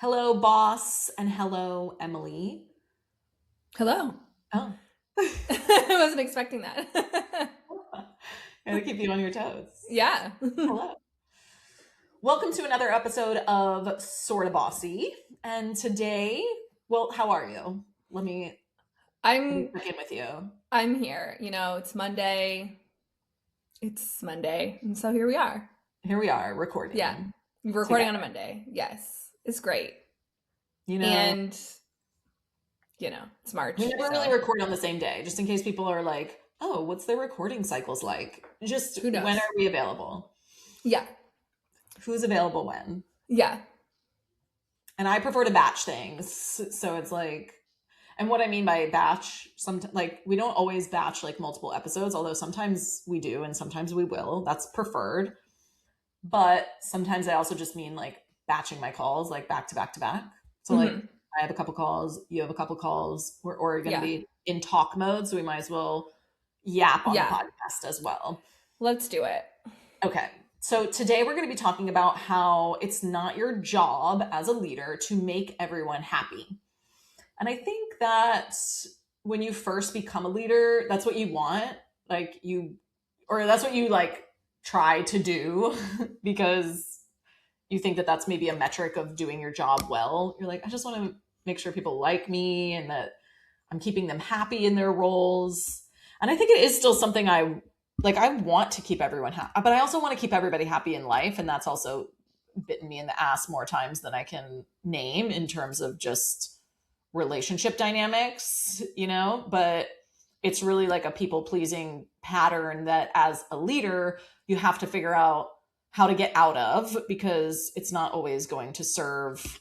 Hello, boss, and hello, Emily. Hello. Oh, I wasn't expecting that. gotta keep you on your toes. Yeah. Hello. Welcome to another episode of Sorta Bossy. And today, well, how are you? Let me I'm check in with you. I'm here. It's Monday. It's Monday. And so here we are. Here we are Yeah. recording We're recording on a together. Monday. Yes. It's great. You know, And it's we March. never really So record on the same day, just in case people are like, oh, what's their recording cycles like? Just who when knows? are we available? Yeah. Who's available when? Yeah. And I prefer to batch things. So it's like, and what I mean by batch, like we don't always batch like multiple episodes, although sometimes we do and sometimes we will. That's preferred. But sometimes I also just mean like batching my calls like back to back to back. So like Hmm. I have a couple calls, you have a couple calls. We're going to Yeah. be in talk mode, so we might as well yap on the Yeah. podcast as well. Let's do it. Okay. So today we're going to be talking about how it's not your job as a leader to make everyone happy. And I think that when you first become a leader, that's what you want. Or that's what you like try to do because you think that that's maybe a metric of doing your job well. You're like, I just want to make sure people like me and that I'm keeping them happy in their roles. And I think it is still something I want to keep everyone happy, but I also want to keep everybody happy in life. And that's also bitten me in the ass more times than I can name in terms of just relationship dynamics, but it's really like a people pleasing pattern that as a leader, you have to figure out how to get out of because it's not always going to serve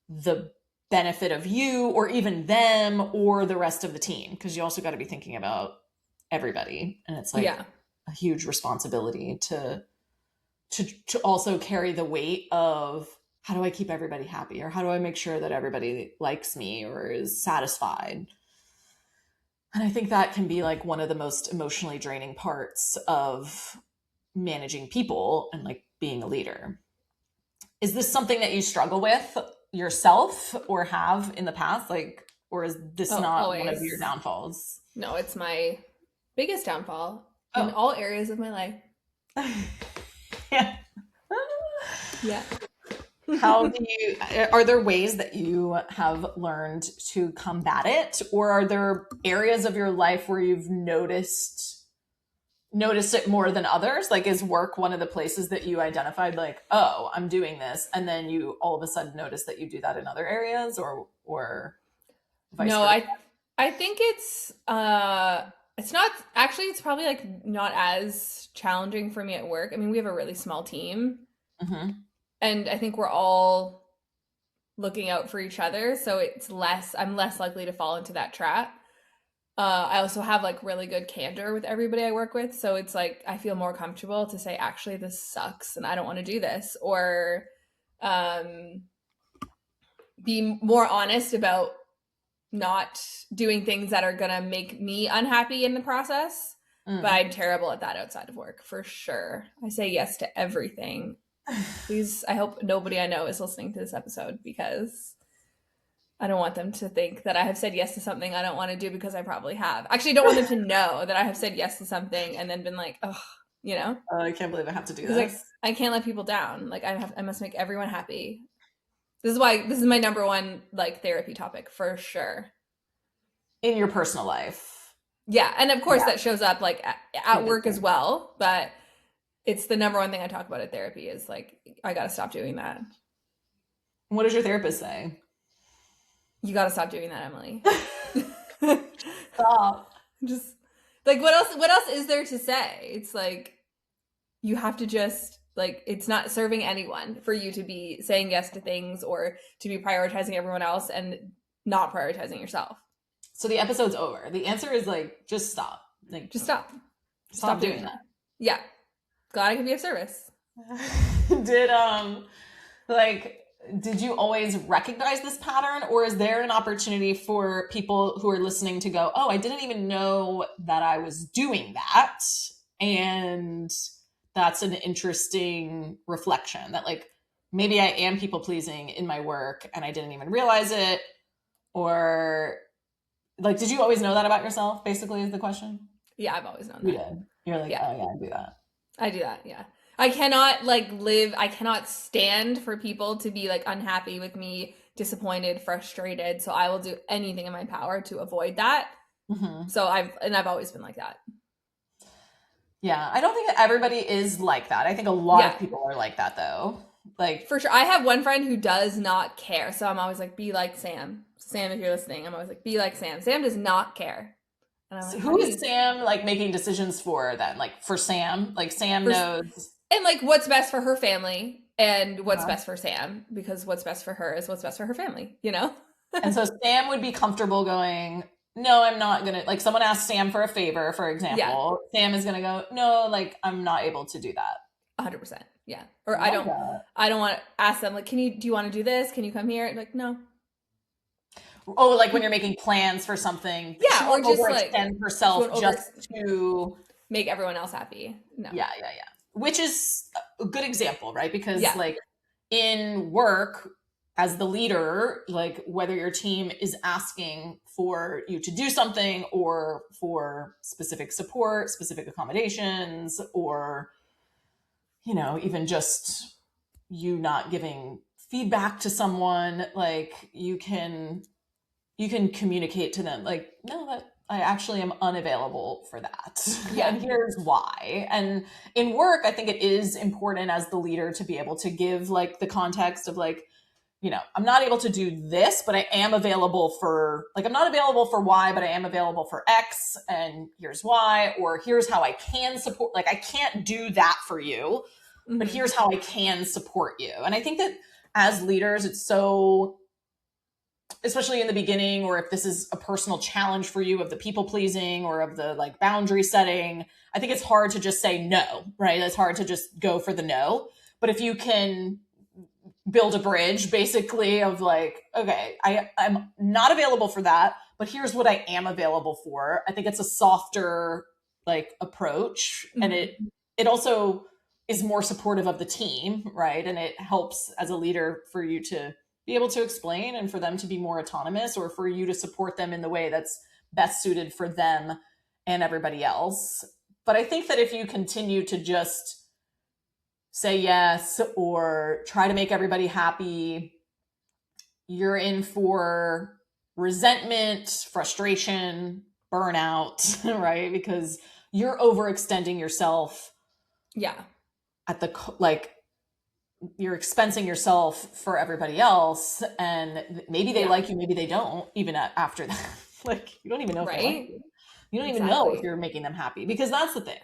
the benefit of you or even them or the rest of the team because you also got to be thinking about everybody and it's like Yeah. a huge responsibility to also carry the weight of how do I keep everybody happy or how do I make sure that everybody likes me or is satisfied. And I think that can be like one of the most emotionally draining parts of managing people and like being a leader. Is this something that you struggle with yourself or have in the past? Like, or is this Oh, not one of your always. downfalls? No, it's my biggest downfall in Oh, all areas of my life. yeah. Yeah. How do you, are there ways that you have learned to combat it? Or are there areas of your life where you've noticed it more than others? Like, is work one of the places that you identified, like, oh, I'm doing this, and then you all of a sudden notice that you do that in other areas, or vice No, versa? I think it's not actually it's probably like not as challenging for me at work. I mean, we have a really small team Hmm. and I think we're all looking out for each other, so I'm less likely to fall into that trap. I also have like really good candor with everybody I work with, so it's like I feel more comfortable to say actually this sucks and I don't want to do this or um be more honest about not doing things that are gonna make me unhappy in the process. But Mm. I'm terrible at that outside of work for sure. I say yes to everything. Please, I hope nobody I know is listening to this episode because I don't want them to think that I have said yes to something I don't want to do because I probably have. Actually, I don't want them to know that I have said yes to something and then been like, oh, I can't believe I have to do because like this I can't let people down. Like I must make everyone happy. This is my number one like therapy topic for sure. in your personal life. Yeah, and of course Yeah, that shows up like yeah, at that's work as fair. well, but it's the number one thing I talk about at therapy is like I got to stop doing that. What does your therapist say? You got to stop doing that, Emily. Stop. Just like what else is there to say? It's like you have to just like it's not serving anyone for you to be saying yes to things or to be prioritizing everyone else and not prioritizing yourself. So the episode's over. The answer is like, just stop. Like, Just stop. stop Stop doing doing that. Yeah. Glad I can be of service. that. Like, did you always recognize this pattern, or is there an opportunity for people who are listening to go, oh, I didn't even know that I was doing that? And that's an interesting reflection that, like, maybe I am people pleasing in my work and I didn't even realize it. Or like, did you always know that about yourself, basically, is the question? Yeah, I've always known You that. did. You're like, Yeah, oh yeah, I do that. I do that. Yeah. I cannot like live, I cannot stand for people to be like unhappy with me, disappointed, frustrated. So I will do anything in my power to avoid that. Hmm. So I've always been like that. Yeah, I don't think that everybody is like that. I think a lot of Yeah, people are like that, though. Like, for sure. I have one friend who does not care. So I'm always like, be like Sam. Sam, if you're listening, I'm always like, be like Sam. Sam does not care. And I'm so like, how who do is you Sam like making decisions for then? Like for Sam, like Sam for knows. and like what's best for her family and what's Uh-huh. best for Sam because what's best for her is what's best for her family, you know? And so Sam would be comfortable going, no, I'm not gonna, like someone asks Sam for a favor, for Yeah, example. Sam is gonna go, no, like I'm not able to do that. 100%. Yeah. Or I love that. I don't want to ask them like, do you want to do this? Can you come here? Like, no. Oh, like when you're making plans for something, she Yeah, or won't just like overextend she herself won't just to, make everyone else happy. No. yeah, yeah, yeah. Which is a good example, right? Because Yeah. like in work, as the leader, like whether your team is asking for you to do something or for specific support, specific accommodations, or, even just you not giving feedback to someone, like you can communicate to them like, no, that I actually am unavailable for that. Yeah. And here's why. And in work, I think it is important as the leader to be able to give like the context of like, I'm not able to do this, but I am available for, like, I'm not available for Y, but I am available for X, and here's why, or here's how I can support, like, I can't do that for you, but Hmm. here's how I can support you. And I think that as leaders, it's so, especially in the beginning, or if this is a personal challenge for you of the people pleasing or of the like boundary setting, I think it's hard to just say no, right? It's hard to just go for the no. But if you can build a bridge basically of like, okay, I'm not available for that, but here's what I am available for. I think it's a softer like approach. And Hmm. it also is more supportive of the team, right? And it helps as a leader for you to be able to explain and for them to be more autonomous, or for you to support them in the way that's best suited for them and everybody else. But I think that if you continue to just say yes or try to make everybody happy, you're in for resentment, frustration, burnout, right? Because you're overextending yourself Yeah. at the, like, you're expensing yourself for everybody else. And maybe they Yeah. like you, maybe they don't, even after that. Like, you don't even know if they like Right? you. You don't even know if Exactly. you're making them happy, because that's the thing.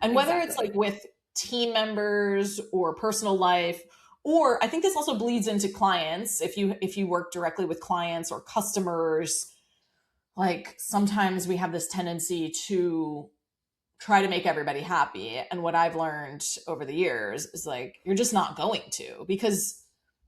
And whether it's like Exactly. with team members or personal life, or I think this also bleeds into clients, if you work directly with clients or customers, like sometimes we have this tendency to try to make everybody happy. And what I've learned over the years is like, you're just not going to, because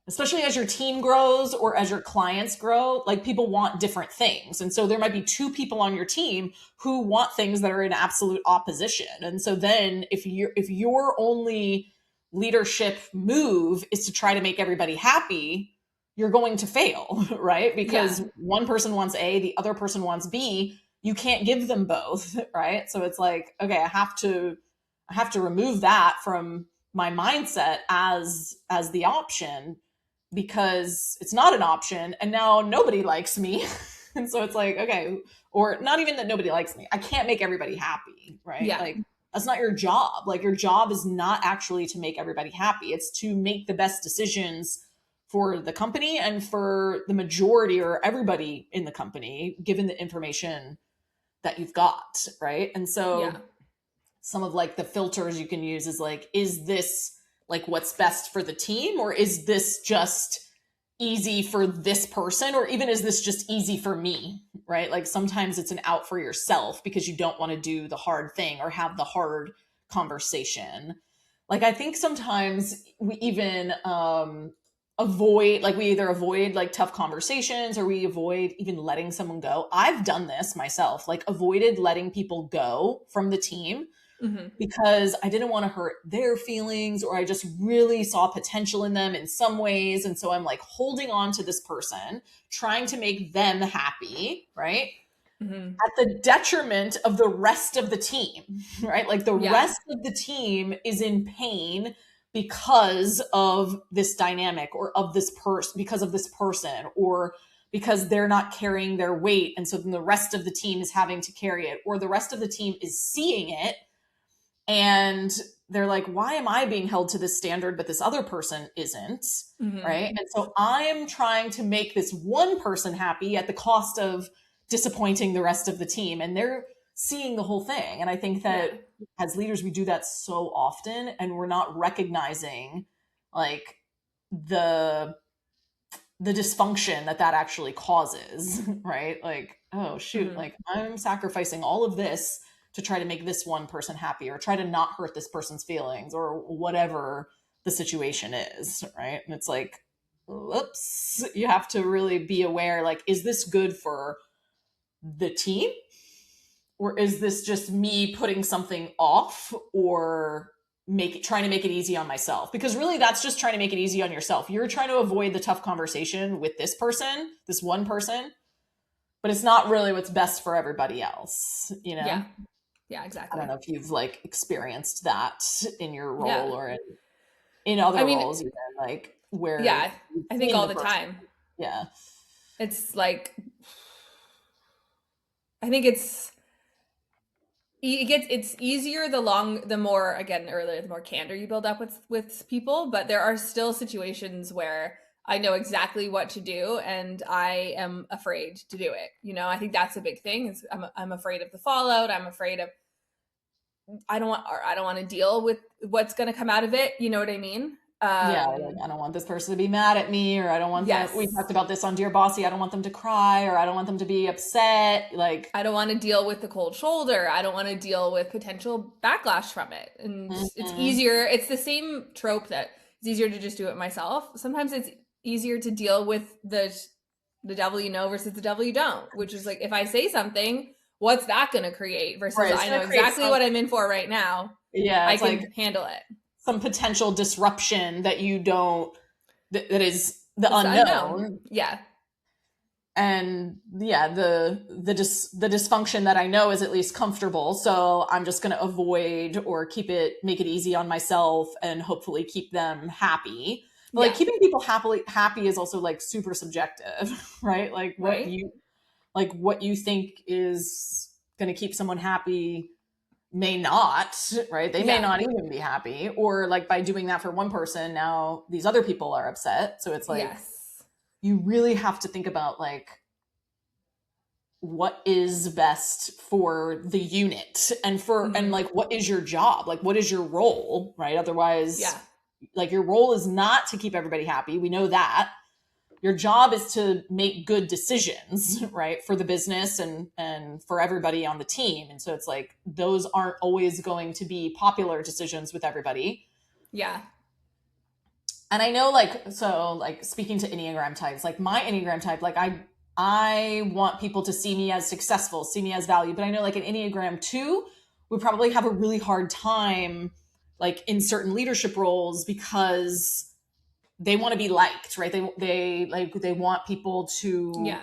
especially as your team grows or as your clients grow, like people want different things. And so there might be two people on your team who want things that are in absolute opposition. And so then if your only leadership move is to try to make everybody happy, you're going to fail, right? Because Yeah. one person wants A, the other person wants B. You can't give them both, right? So it's like, okay, I have to remove that from my mindset as the option, because it's not an option and now nobody likes me. And so it's like, okay, or not even that nobody likes me, I can't make everybody happy, right? Yeah. Like that's not your job. Like your job is not actually to make everybody happy, it's to make the best decisions for the company and for the majority or everybody in the company, given the information that you've got, right? And Yeah. so some of like the filters you can use is like, is this like what's best for the team, or is this just easy for this person, or even is this just easy for me, right? Like sometimes it's an out for yourself because you don't want to do the hard thing or have the hard conversation. Like I think sometimes we even avoid, like we either avoid like tough conversations or we avoid even letting someone go. I've done this myself, like avoided letting people go from the team because I didn't want to hurt their feelings, or I just really saw potential in them in some ways. And so I'm like holding on to this person, trying to make them happy, right? At the detriment of the rest of the team, right? Like the rest of the team is in pain because of this dynamic, or of this person, because of this person, or because they're not carrying their weight. And so then the rest of the team is having to carry it, or the rest of the team is seeing it and they're like, why am I being held to this standard, but this other person isn't? Right. And so I'm trying to make this one person happy at the cost of disappointing the rest of the team. And they're seeing the whole thing. And I think that as leaders, we do that so often, and we're not recognizing like the dysfunction that actually causes, right? Like, oh shoot, like I'm sacrificing all of this to try to make this one person happy, or try to not hurt this person's feelings, or whatever the situation is, right? And it's like, whoops, you have to really be aware, like, is this good for the team? Or is this just me putting something off, or trying to make it easy on myself? Because really that's just trying to make it easy on yourself. You're trying to avoid the tough conversation with this person, this one person, but it's not really what's best for everybody else, you know? Yeah, exactly. I don't know if you've like experienced that in your role, or in other roles, even like where. Yeah, I think all the time. Yeah. It's like, I think it's easier the more, again, earlier, the more candor you build up with people, but there are still situations where I know exactly what to do and I am afraid to do it. You know, I think that's a big thing. I'm afraid of the fallout. I'm afraid of, I don't want to deal with what's going to come out of it. You know what I mean? Like, I don't want this person to be mad at me, or I don't want them. We talked about this on Dear Bossy. I don't want them to cry, or I don't want them to be upset. Like, I don't want to deal with the cold shoulder. I don't want to deal with potential backlash from it. And it's easier. It's the same trope that it's easier to just do it myself. Sometimes it's easier to deal with the devil you know versus the devil you don't, which is like, if I say something, what's that going to create versus I know exactly what I'm in for right now. Yeah. I can handle it. Some potential disruption that you don't, that is the unknown. Yeah. And the dysfunction that I know is at least comfortable. So I'm just going to avoid, or make it easy on myself, and hopefully keep them happy. But like keeping people happy is also like super subjective, right? Like what you think is going to keep someone happy may not, right? They may not even be happy, or like by doing that for one person, now these other people are upset. So it's like, you really have to think about like, what is best for the unit, and and like, what is your job? Like, what is your role, right? Otherwise, like, your role is not to keep everybody happy. We know that. Your job is to make good decisions, right, for the business and for everybody on the team. And so it's like, those aren't always going to be popular decisions with everybody. Yeah. And I know, like, so like, speaking to Enneagram types, like my Enneagram type, like I want people to see me as successful, see me as value. But I know like an Enneagram 2 would probably have a really hard time like in certain leadership roles, because they want to be liked, right? They want people to,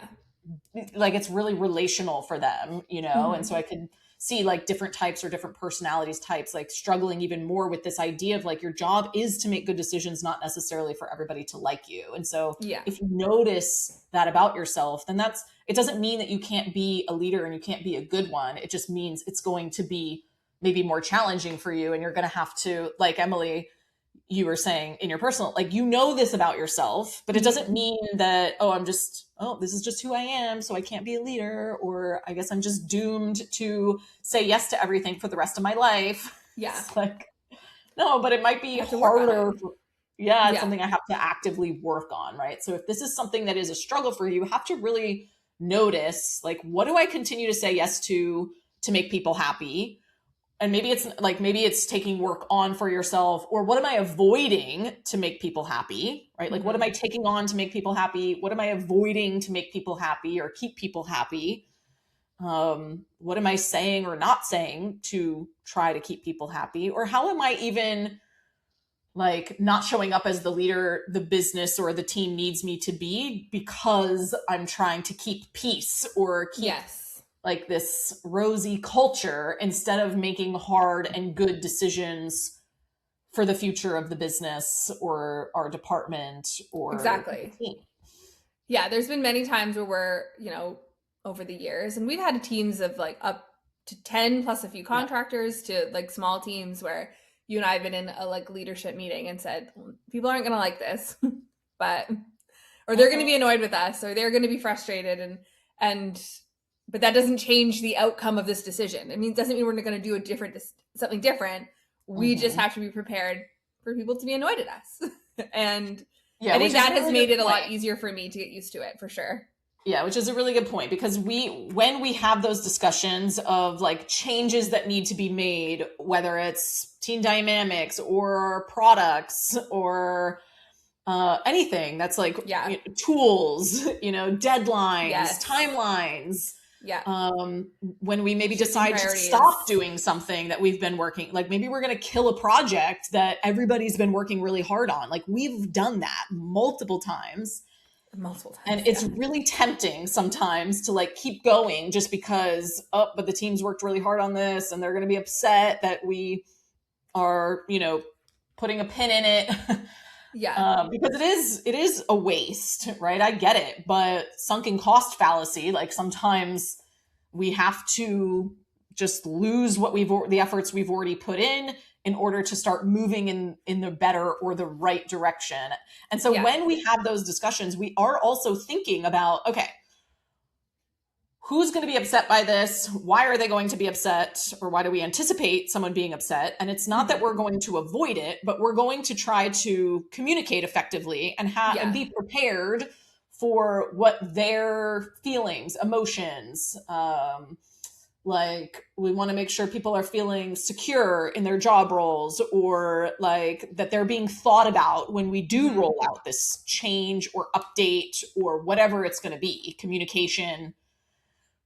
like, it's really relational for them, you know? And so I could see like different types, or different personalities types, like struggling even more with this idea of like, your job is to make good decisions, not necessarily for everybody to like you. And so if you notice that about yourself, then it doesn't mean that you can't be a leader and you can't be a good one. It just means it's going to be maybe more challenging for you. And you're going to have to, like Emily, you were saying in your personal, like, you know this about yourself, but it doesn't mean that, this is just who I am, so I can't be a leader, or I guess I'm just doomed to say yes to everything for the rest of my life. It's like, no, but it might be harder. It's something I have to actively work on, right? So if this is something that is a struggle for you, you have to really notice, like, what do I continue to say yes to make people happy? And maybe it's taking work on for yourself, or what am I avoiding to make people happy, right? Like, what am I taking on to make people happy? What am I avoiding to make people happy or keep people happy? What am I saying or not saying to try to keep people happy? Or how am I even like not showing up as the leader the business or the team needs me to be because I'm trying to keep peace or keep Yes. like this rosy culture instead of making hard and good decisions for the future of the business or our department or the Exactly. team. Yeah, there's been many times where we're, over the years, and we've had teams of like up to 10 plus a few Yeah. contractors to like small teams where you and I have been in a like leadership meeting and said, people aren't going to like this, but, or they're going to be annoyed with us, or they're going to be frustrated. And, but that doesn't change the outcome of this decision. It doesn't mean we're going to do something different. We just Mm-hmm. have to be prepared for people to be annoyed at us. And Yeah, I think which is that a has really made good it a point. lot easier for me to get used to it, for sure. Yeah, which is a really good point because when we have those discussions of like changes that need to be made, whether it's team dynamics or products or anything that's like Yeah. tools, deadlines, Yes. timelines. Yeah. When we maybe Shifting decide to stop priorities doing something that we've been working, like maybe we're going to kill a project that everybody's been working really hard on. Like we've done that multiple times. multiple And times. it's Yeah. really tempting sometimes to like keep going just because, oh, but the team's worked really hard on this and they're going to be upset that we are, putting a pin in it. Yeah. Because it is a waste, right? I get it, but sunken cost fallacy, like sometimes we have to just lose the efforts we've already put in order to start moving in the better or the right direction. And so Yeah. when we have those discussions, we are also thinking about, okay, who's going to be upset by this? Why are they going to be upset? Or why do we anticipate someone being upset? And it's not that we're going to avoid it, but we're going to try to communicate effectively and and Yeah. be prepared for what their feelings, emotions, like we want to make sure people are feeling secure in their job roles or like that they're being thought about when we do roll out this change or update or whatever it's going to be, communication,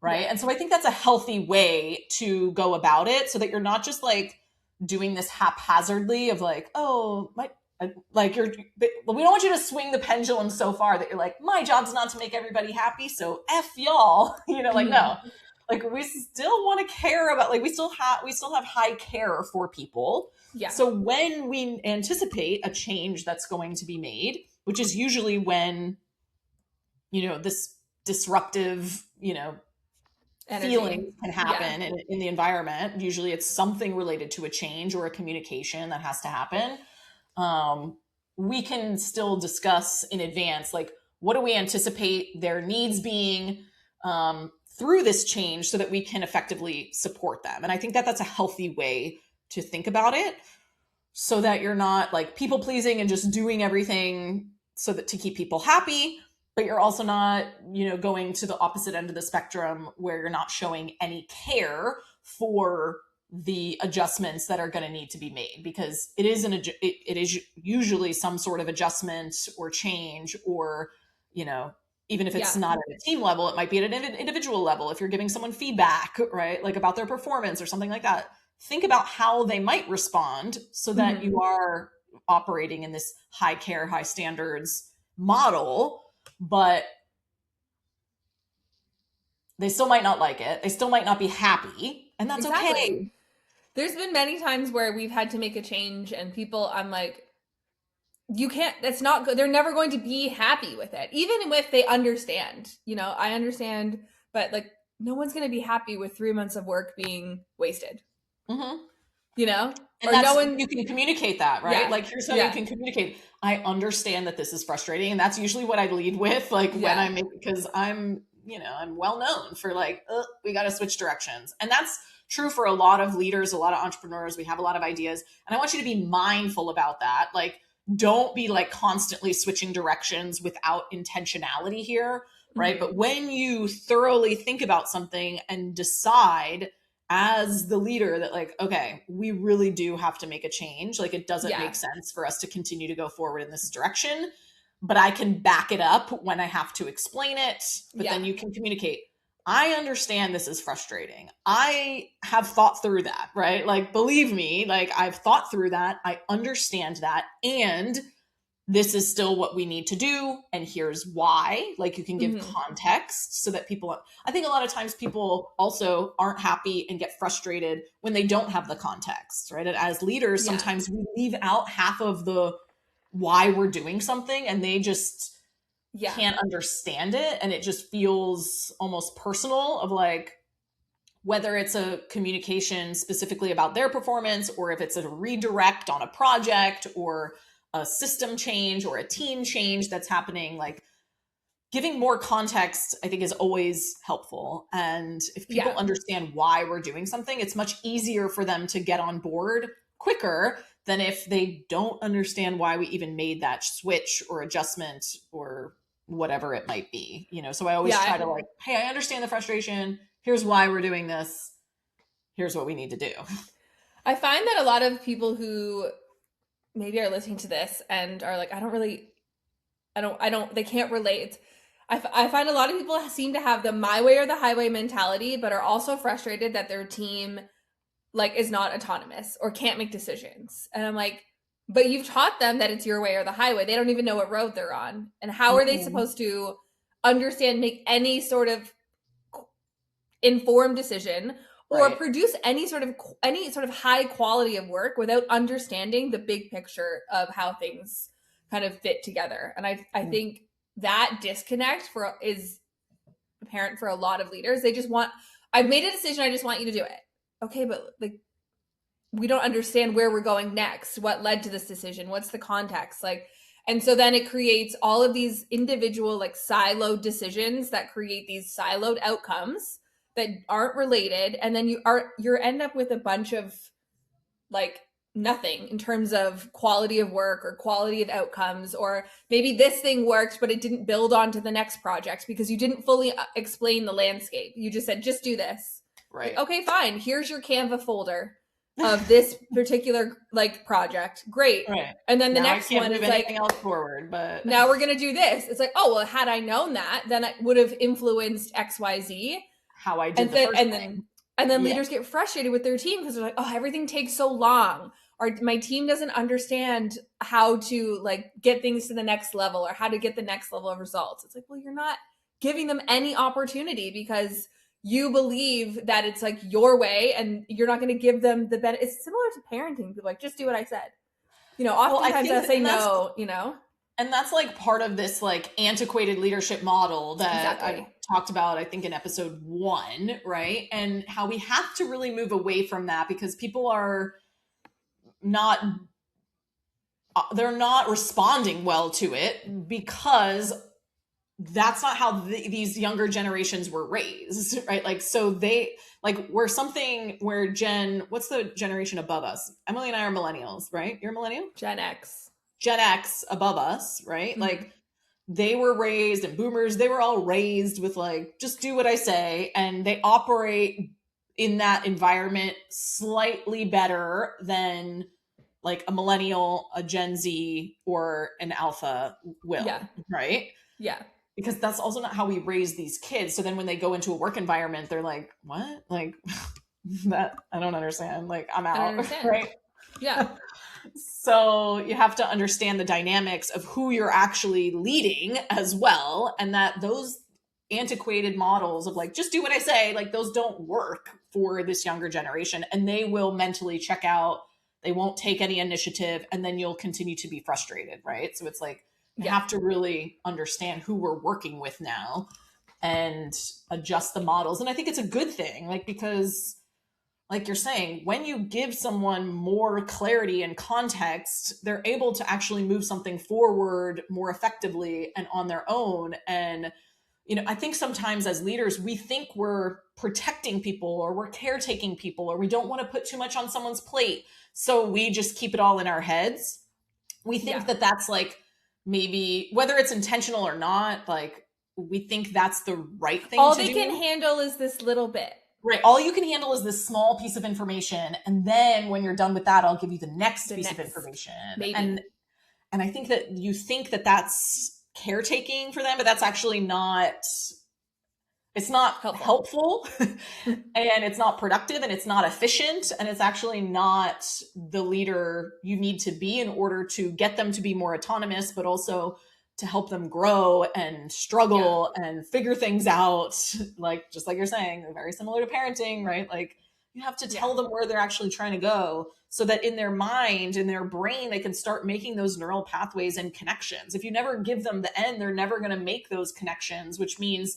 right? Yeah. And so I think that's a healthy way to go about it so that you're not just like doing this haphazardly of like, oh, like we don't want you to swing the pendulum so far that you're like, my job's not to make everybody happy, so F y'all, like no. Like we still want to care about, like we still have high care for people. Yeah. So when we anticipate a change that's going to be made, which is usually when, this disruptive, Energy. feelings can happen in the environment. Usually it's something related to a change or a communication that has to happen. We can still discuss in advance, like, what do we anticipate their needs being through this change so that we can effectively support them. And I think that that's a healthy way to think about it so that you're not like people pleasing and just doing everything so that to keep people happy, but you're also not, going to the opposite end of the spectrum where you're not showing any care for the adjustments that are going to need to be made, because it is usually some sort of adjustment or change, or even if it's not at a team level, it might be at an individual level. If you're giving someone feedback, right, like about their performance or something like that, think about how they might respond so that you are operating in this high care, high standards model. But they still might not like it. They still might not be happy, and that's okay. There's been many times where we've had to make a change and people, I'm like, you can't, that's not good. They're never going to be happy with it. Even if they understand, I understand, but like no one's going to be happy with 3 months of work being wasted, Mm-hmm. And or no that's, one, you can communicate that, right? yeah, Like here's how you can communicate. I understand that this is frustrating. And that's usually what I lead with, like when I make, because I'm well known for like, we got to switch directions. And that's true for a lot of leaders, a lot of entrepreneurs. We have a lot of ideas. And I want you to be mindful about that. Like, don't be like constantly switching directions without intentionality here, right? But when you thoroughly think about something and decide as the leader that like, okay, we really do have to make a change. Like it doesn't make sense for us to continue to go forward in this direction, but I can back it up when I have to explain it. But then you can communicate, I understand this is frustrating. I have thought through that, right? Like, believe me, like, I've thought through that. I understand that. And this is still what we need to do. And here's why. Like, you can give Mm-hmm. context so that people, I think a lot of times people also aren't happy and get frustrated when they don't have the context, right? And as leaders, Yeah. sometimes we leave out half of the why we're doing something and they just Yeah. can't understand it. And it just feels almost personal of like, whether it's a communication specifically about their performance or if it's a redirect on a project or a system change or a team change that's happening, like giving more context, I think, is always helpful. And if people Yeah. understand why we're doing something, it's much easier for them to get on board quicker than if they don't understand why we even made that switch or adjustment or whatever it might be. So I always try Yeah. to like, hey, I understand the frustration. Here's why we're doing this. Here's what we need to do. I find that a lot of people who maybe are listening to this and are like, they can't relate. I find a lot of people seem to have the my way or the highway mentality, but are also frustrated that their team like is not autonomous or can't make decisions. And I'm like, but you've taught them that it's your way or the highway. They don't even know what road they're on. And how are they Mm-hmm. supposed to understand, make any sort of informed decision or Right. produce any sort of high quality of work without understanding the big picture of how things kind of fit together? And I think that disconnect is apparent for a lot of leaders. They just want, I've made a decision, I just want you to do it. Okay, but like we don't understand where we're going next, what led to this decision, what's the context, like. And so then it creates all of these individual like siloed decisions that create these siloed outcomes that aren't related, and then you end up with a bunch of like nothing in terms of quality of work or quality of outcomes. Or maybe this thing worked but it didn't build on to the next project because you didn't fully explain the landscape. You just said just do this. Like, Right. okay, fine, here's your Canva folder of this particular like project, great. Right. And then the Now I next can't one move is like, anything else forward, but now we're going to do this. It's like, oh well, had I known that, then it would have influenced XYZ. how I did and the then first and then thing. and then Yeah. leaders get frustrated with their team because they're like, oh, everything takes so long, or my team doesn't understand how to like get things to the next level or how to get the next level of results. It's like, well, you're not giving them any opportunity because you believe that it's like your way and you're not going to give them the benefit. It's similar to parenting. People like, just do what I said. Well, I Oftentimes think I that, say no. and that's like part of this like antiquated leadership model that I Exactly. talked about, I think in episode 1, right? And how we have to really move away from that because people are not they're not responding well to it because that's not how these younger generations were raised, right? Like, so they like we're something where what's the generation above us? Emily and I are millennials, right? You're a millennial? Gen X. Gen X above us, right? Mm-hmm. Like they were raised, and boomers, they were all raised with like, just do what I say. And they operate in that environment slightly better than like a millennial, a Gen Z, or an alpha Yeah. will, right? Yeah. Because that's also not how we raise these kids. So then when they go into a work environment, they're like, what? Like, that I don't understand. Like, I'm I don't out, understand. right? Yeah. So you have to understand the dynamics of who you're actually leading as well. And that those antiquated models of like, just do what I say, like those don't work for this younger generation. And they will mentally check out. They won't take any initiative. And then you'll continue to be frustrated, right? So it's like, you Yeah. have to really understand who we're working with now and adjust the models. And I think it's a good thing, like, because like you're saying, when you give someone more clarity and context, they're able to actually move something forward more effectively and on their own. And, I think sometimes as leaders, we think we're protecting people or we're caretaking people or we don't want to put too much on someone's plate. So we just keep it all in our heads. We think Yeah. that that's like maybe whether it's intentional or not, like we think that's the right thing All to they do. can handle is this little bit. Right. All you can handle is this small piece of information. And then when you're done with that, I'll give you the next piece of information. Maybe. And I think that you think that that's caretaking for them, but that's actually not It's not Helpful. helpful and it's not productive and it's not efficient and it's actually not the leader you need to be in order to get them to be more autonomous, but also to help them grow and Yeah. struggle and figure things out. Like, just like you're saying, very similar to parenting, right? Like, you have to Yeah. tell them where they're actually trying to go so that in their mind, in their brain, they can start making those neural pathways and connections. If you never give them the end, they're never going to make those connections, which means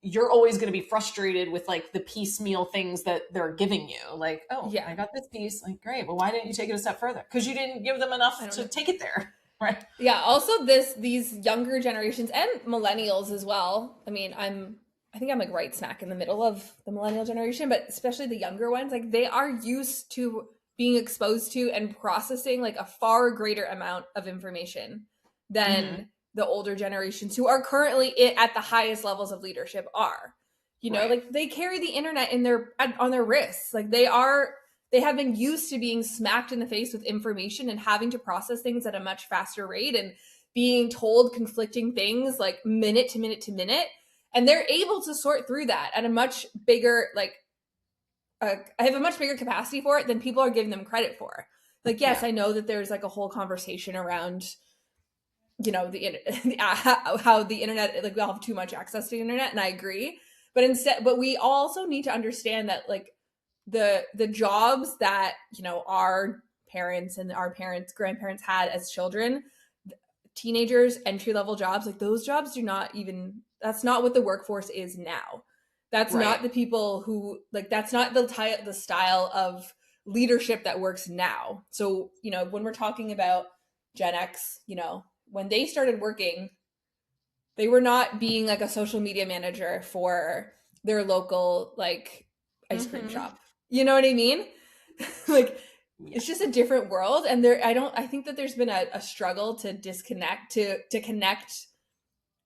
you're always going to be frustrated with like the piecemeal things that they're giving you. Like, oh, Yeah. I got this piece. Like, great. Well, why didn't you take it a step further? Because you didn't give them I enough don't to know. take it there. Right. Yeah, also these younger generations and millennials as well. I mean, I think I'm like right smack in the middle of the millennial generation, but especially the younger ones, like they are used to being exposed to and processing like a far greater amount of information Mm-hmm. than the older generations who are currently at the highest levels of leadership are. You know, Right. like they carry the internet on their wrists. Like they have been used to being smacked in the face with information and having to process things at a much faster rate and being told conflicting things like minute to minute to minute. And they're able to sort through that at a much bigger, like, I have a much bigger capacity for it than people are giving them credit for. Like, yes, Yeah. I know that there's like a whole conversation around, you know, how the internet, like we all have too much access to the internet, and I agree. But we also need to understand that like the jobs that our parents and our parents grandparents had as children, teenagers, entry level jobs, like those jobs do not even, that's not what the workforce is now. That's Right. not the people who, like, that's not the style of leadership that works now. So when we're talking about Gen X, when they started working, they were not being like a social media manager for their local like ice cream Mm-hmm. shop. You know what I mean? Like Yeah. it's just a different world, and I think that there's been a struggle to disconnect to connect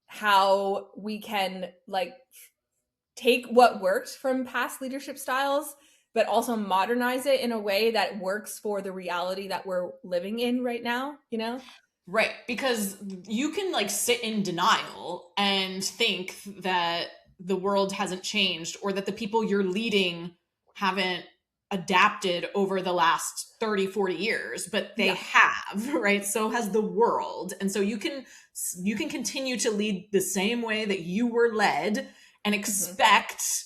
how we can like take what worked from past leadership styles but also modernize it in a way that works for the reality that we're living in right now. Right. Because you can like sit in denial and think that the world hasn't changed or that the people you're leading haven't adapted over the last 30, 40 years, but they Yeah. have, right? So has the world. And so you can continue to lead the same way that you were led and Mm-hmm. expect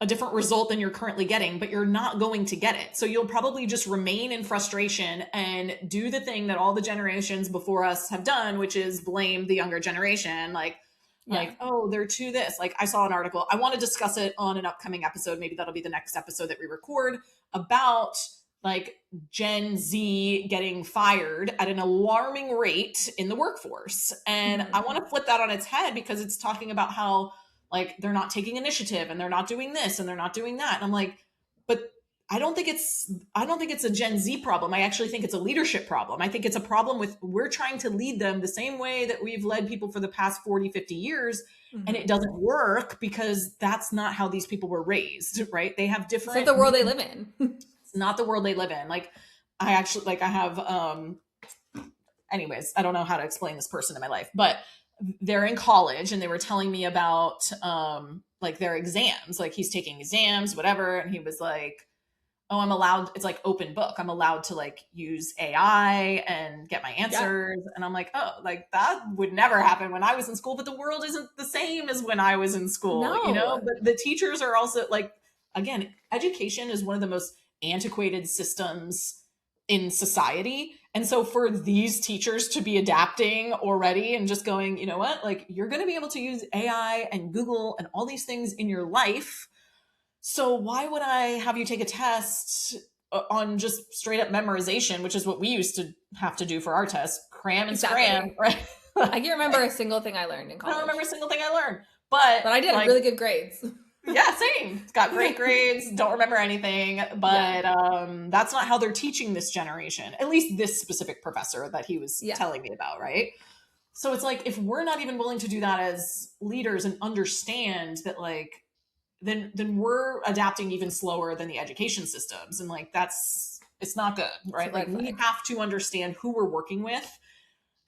a different result than you're currently getting, but you're not going to get it. So you'll probably just remain in frustration and do the thing that all the generations before us have done, which is blame the younger generation. Yeah. Oh, they're too this. Like, I saw an article. I want to discuss it on an upcoming episode. Maybe that'll be the next episode that we record about like Gen Z getting fired at an alarming rate in the workforce. And Mm-hmm. I want to flip that on its head because it's talking about how like they're not taking initiative and they're not doing this and they're not doing that. And I'm like, but I don't think it's a Gen Z problem. I actually think it's a leadership problem. I think it's a problem with we're trying to lead them the same way that we've led people for the past 40, 50 yeyears. And Mm-hmm. it doesn't work because that's not how these people were raised, right? They have It's not different the world they live in. it's not the world they live in. Like I have anyways, I don't know how to explain this person in my life, but they're in college and they were telling me about like their exams. Like he's taking exams, whatever, and he was like, "Oh, I'm allowed, it's like open book. I'm allowed to like use AI and get my Yeah. answers." And I'm like, "Oh, like that would never happen when I was in school, but the world isn't the same as when I was in school, you know?" No. But the teachers are also like, again, education is one of the most antiquated systems in society. And so for these teachers to be adapting already and just going, you know what, like you're going to be able to use AI and Google and all these things in your life. So why would I have you take a test on just straight up memorization, which is what we used to have to do for our tests, cram and scram, Exactly. right? I can't remember a single thing I learned in I don't remember college, a single thing I learned, but but I did have like, really good grades. yeah, same. It's got great grades. Don't remember anything, Yeah. but that's not how they're teaching this generation. At least this specific professor that he was Yeah. telling me about, right? So it's like if we're not even willing to do that as leaders and understand that, like, then we're adapting even slower than the education systems, and like that's it's not good, It's a right? Like red we flag. have to understand who we're working with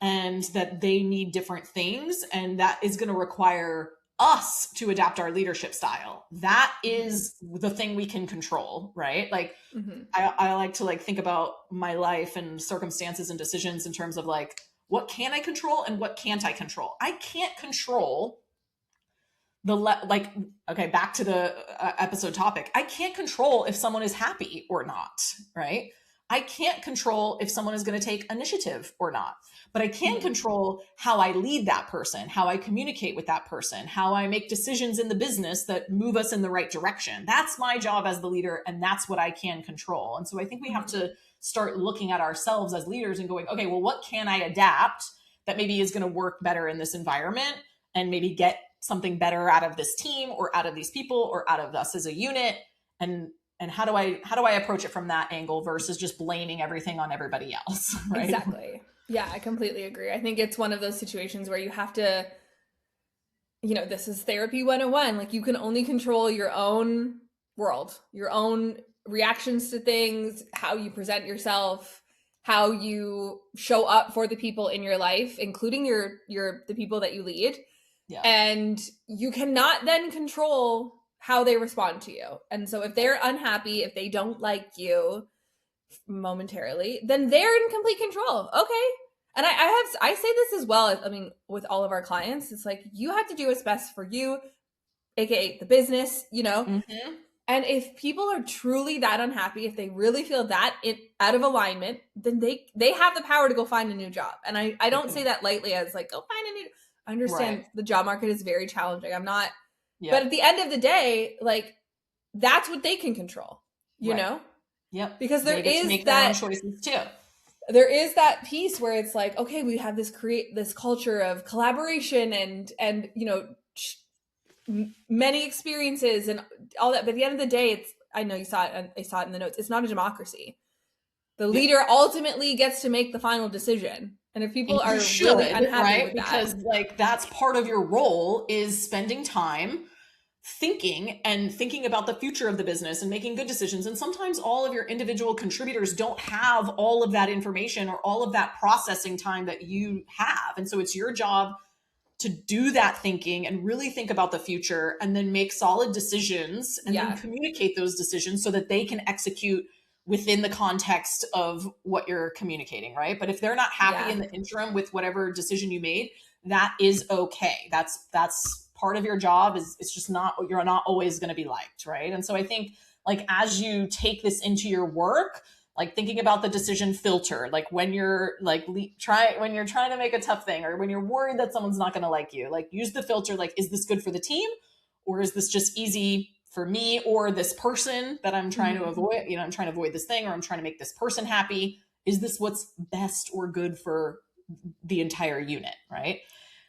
and that they need different things, and that is going to require us to adapt our leadership style. That is the thing we can control, right? Like I like to like think about my life and circumstances and decisions in terms of like, what can I control and what can't I control? I can't control like, okay, back to the episode topic. I can't control if someone is happy or not, right? I can't control if someone is going to take initiative or not, but I can control how I lead that person, how I communicate with that person, how I make decisions in the business that move us in the right direction. That's my job as the leader, and that's what I can control. And so I think we have to start looking at ourselves as leaders and going, okay, well, what can I adapt that maybe is going to work better in this environment and maybe get something better out of this team or out of these people or out of us as a unit? And how do I approach it from that angle versus just blaming everything on everybody else, right? Exactly. Yeah, I completely agree. I think it's one of those situations where you have to, this is therapy 101. Like, you can only control your own world, your own reactions to things, how you present yourself, how you show up for the people in your life, including the people that you lead. Yeah. And you cannot then control how they respond to you. And so if they're unhappy, if they don't like you momentarily, then they're in complete control. Okay. And I say this as well. I mean, with all of our clients, it's like, you have to do what's best for you, aka the business, And if people are truly that unhappy, if they really feel that out of alignment, then they have the power to go find a new job. And I don't say that lightly as like, go find a new. I understand the job market is very challenging. I'm not, but at the end of the day, like, that's what they can control, you know? Yep. Because there is make that their own choices too. There is that piece where it's like, okay, we have this culture of collaboration and many experiences and all that. But at the end of the day, I know you saw it, and I saw it in the notes. It's not a democracy. The leader ultimately gets to make the final decision. And if people are really unhappy with that, because like that's part of your role, is spending time thinking about the future of the business and making good decisions. And sometimes all of your individual contributors don't have all of that information or all of that processing time that you have. And so it's your job to do that thinking and really think about the future and then make solid decisions and then communicate those decisions so that they can execute within the context of what you're communicating, right? But if they're not happy in the interim with whatever decision you made, that is okay. That's part of your job. It's just you're not always going to be liked, right? And so I think, like, as you take this into your work, like thinking about the decision filter, like when you're like when you're trying to make a tough thing, or when you're worried that someone's not going to like you, like use the filter, like, is this good for the team, or is this just easy for me or this person that I'm trying to avoid? I'm trying to avoid this thing, or I'm trying to make this person happy. Is this what's best or good for the entire unit, right?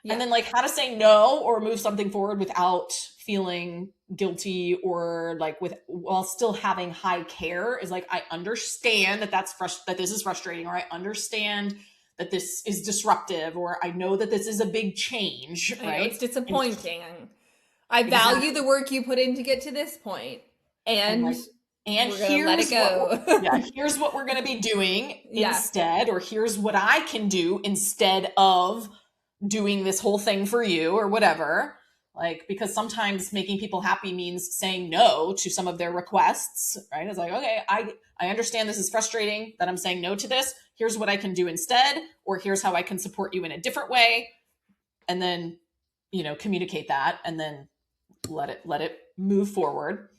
And then, like, how to say no or move something forward without feeling guilty, or like while still having high care, is like, I understand that that this is frustrating, or I understand that this is disruptive, or I know that this is a big change, right? It's disappointing. I value the work you put in to get to this point, and here's let it go. Here's what we're going to be doing instead, or here's what I can do instead of doing this whole thing for you, or whatever. Like, because sometimes making people happy means saying no to some of their requests, right? It's like, okay, I understand this is frustrating that I'm saying no to this. Here's what I can do instead, or here's how I can support you in a different way. And then, communicate that, and then let it move forward.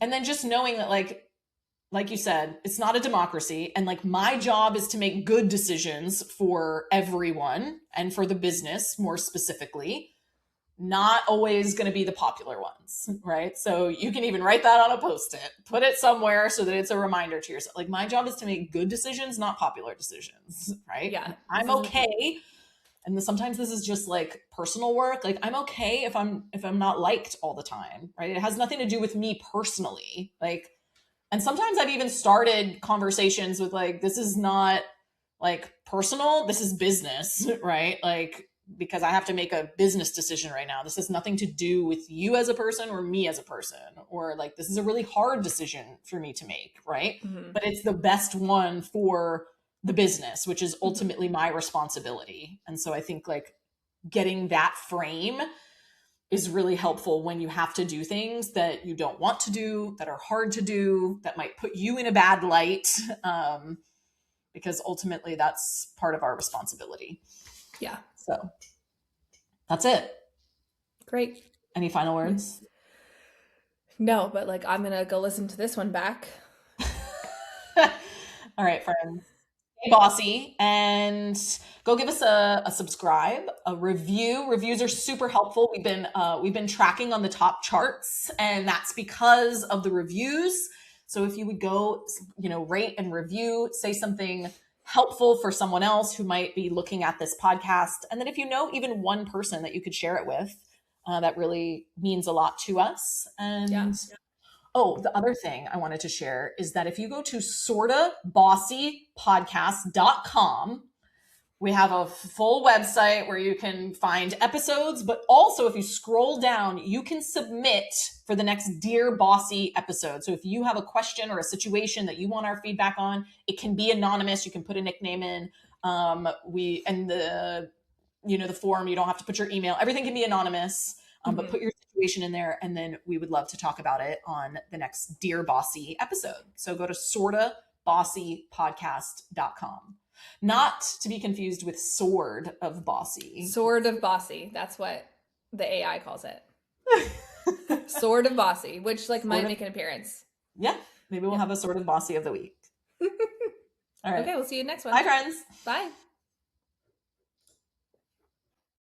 And then just knowing that, like you said, it's not a democracy. And like, my job is to make good decisions for everyone and for the business more specifically, not always going to be the popular ones, right? So you can even write that on a Post-it, put it somewhere so that it's a reminder to yourself. Like, my job is to make good decisions, not popular decisions, right? Yeah. I'm okay. And sometimes this is just like personal work. Like, I'm okay if I'm not liked all the time, right? It has nothing to do with me personally. Like, and sometimes I've even started conversations with like, this is not like personal, this is business, right? Like, because I have to make a business decision right now. This has nothing to do with you as a person or me as a person, or like, this is a really hard decision for me to make, right? But it's the best one for the business, which is ultimately my responsibility. And so I think, like, getting that frame is really helpful when you have to do things that you don't want to do, that are hard to do, that might put you in a bad light, because ultimately that's part of our responsibility. Yeah. So that's it. Great. Any final words? No, but like I'm gonna go listen to this one back. All right, friends. Stay bossy and go give us a subscribe, a review. Reviews are super helpful. We've been tracking on the top charts, and that's because of the reviews. So if you would go, rate and review, say something helpful for someone else who might be looking at this podcast, and then if you know even one person that you could share it with, that really means a lot to us. And Yeah. oh, the other thing I wanted to share is that if you go to sortabossypodcast.com, we have a full website where you can find episodes, but also if you scroll down, you can submit for the next Dear Bossy episode. So if you have a question or a situation that you want our feedback on, it can be anonymous. You can put a nickname in. The form, you don't have to put your email. Everything can be anonymous. But put your situation in there, and then we would love to talk about it on the next Dear Bossy episode. So go to sortabossypodcast.com. Not to be confused with Sword of Bossy. Sword of Bossy. That's what the AI calls it. Sword of Bossy, which might make an appearance. Yeah. Maybe we'll have a Sword of Bossy of the week. All right. Okay, we'll see you next one. Bye, friends. Bye.